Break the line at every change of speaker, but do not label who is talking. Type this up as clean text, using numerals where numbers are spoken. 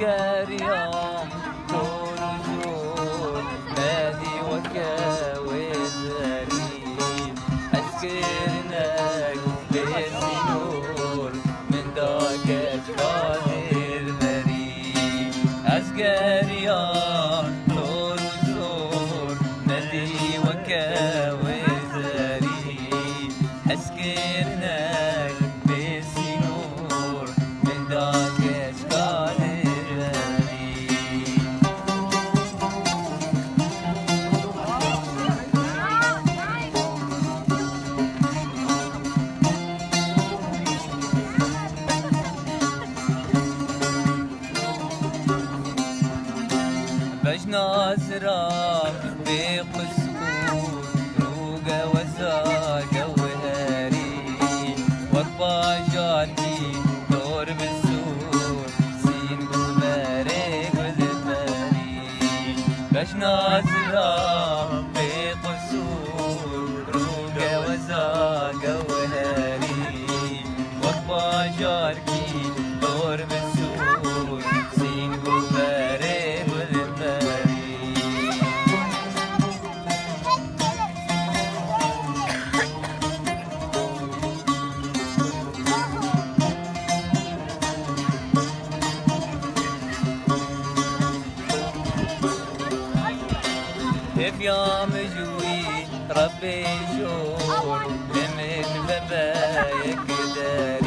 أسكاريام دور زور مادي وكا وزارين أسكرناك بالسنور من داك قادر مريم أسكاريام دور زور مادي وكا وزارين أسكرناك بالسنور من داك باش ناصرة بقصور روقة وزاقة وهاري واربع جاتي دور بالسور سين قمارك وذفاري باش ناصرة بقصور روقة وزاقة وهاري واربع جاتي دور بالسور سين قمارك يا مجوي ربي شور لمن بابايك داري